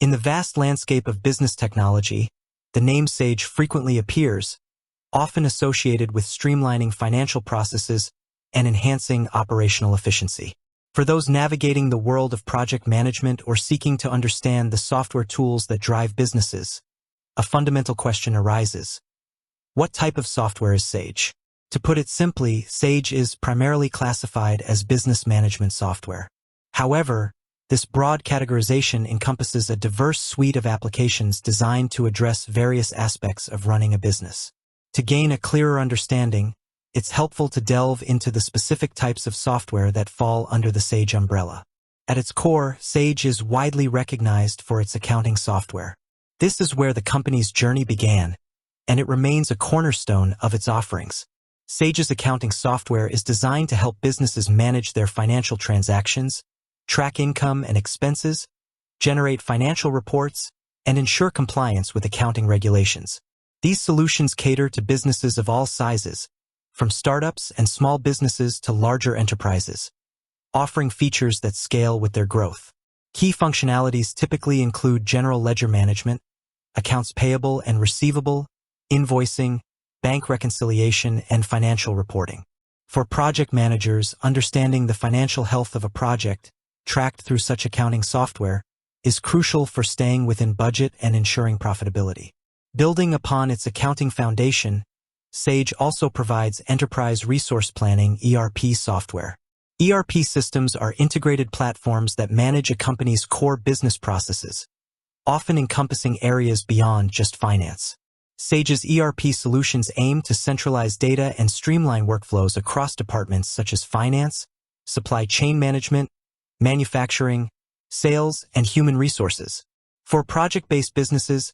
In the vast landscape of business technology, the name Sage frequently appears, often associated with streamlining financial processes and enhancing operational efficiency. For those navigating the world of project management or seeking to understand the software tools that drive businesses, a fundamental question arises. What type of software is Sage? To put it simply, Sage is primarily classified as business management software. However, this broad categorization encompasses a diverse suite of applications designed to address various aspects of running a business. To gain a clearer understanding, it's helpful to delve into the specific types of software that fall under the Sage umbrella. At its core, Sage is widely recognized for its accounting software. This is where the company's journey began, and it remains a cornerstone of its offerings. Sage's accounting software is designed to help businesses manage their financial transactions, track income and expenses, generate financial reports, and ensure compliance with accounting regulations. These solutions cater to businesses of all sizes, from startups and small businesses to larger enterprises, offering features that scale with their growth. Key functionalities typically include general ledger management, accounts payable and receivable, invoicing, bank reconciliation, and financial reporting. For project managers, understanding the financial health of a project, tracked through such accounting software, is crucial for staying within budget and ensuring profitability. Building upon its accounting foundation, Sage also provides enterprise resource planning (ERP) software. ERP systems are integrated platforms that manage a company's core business processes, often encompassing areas beyond just finance. Sage's ERP solutions aim to centralize data and streamline workflows across departments such as finance, supply chain management, manufacturing, sales, and human resources. For project-based businesses,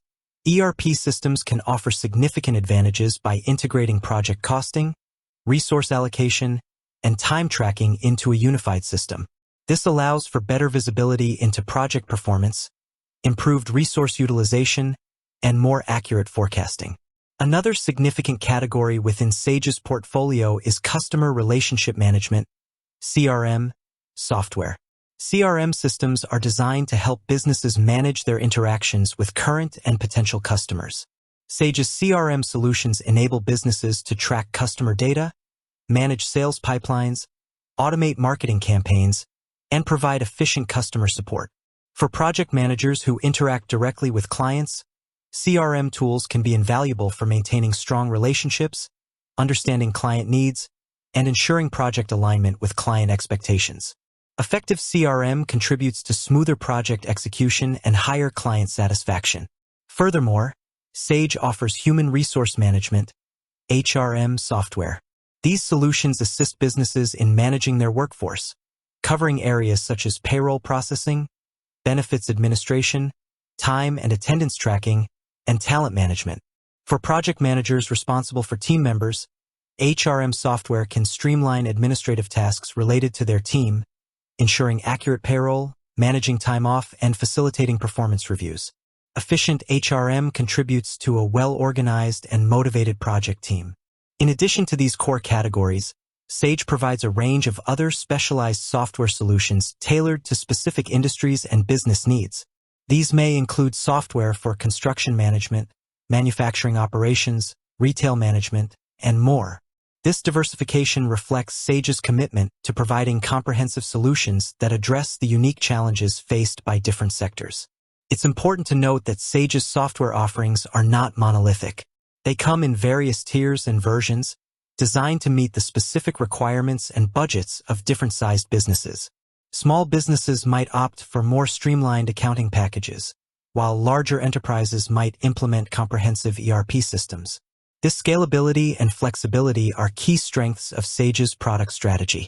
ERP systems can offer significant advantages by integrating project costing, resource allocation, and time tracking into a unified system. This allows for better visibility into project performance, improved resource utilization, and more accurate forecasting. Another significant category within Sage's portfolio is customer relationship management (CRM) software. CRM systems are designed to help businesses manage their interactions with current and potential customers. Sage's CRM solutions enable businesses to track customer data, manage sales pipelines, automate marketing campaigns, and provide efficient customer support. For project managers who interact directly with clients, CRM tools can be invaluable for maintaining strong relationships, understanding client needs, and ensuring project alignment with client expectations. Effective CRM contributes to smoother project execution and higher client satisfaction. Furthermore, Sage offers human resource management (HRM) software. These solutions assist businesses in managing their workforce, covering areas such as payroll processing, benefits administration, time and attendance tracking, and talent management. For project managers responsible for team members, HRM software can streamline administrative tasks related to their team, ensuring accurate payroll, managing time off, and facilitating performance reviews. Efficient HRM contributes to a well-organized and motivated project team. In addition to these core categories, Sage provides a range of other specialized software solutions tailored to specific industries and business needs. These may include software for construction management, manufacturing operations, retail management, and more. This diversification reflects Sage's commitment to providing comprehensive solutions that address the unique challenges faced by different sectors. It's important to note that Sage's software offerings are not monolithic. They come in various tiers and versions, designed to meet the specific requirements and budgets of different-sized businesses. Small businesses might opt for more streamlined accounting packages, while larger enterprises might implement comprehensive ERP systems. This scalability and flexibility are key strengths of Sage's product strategy.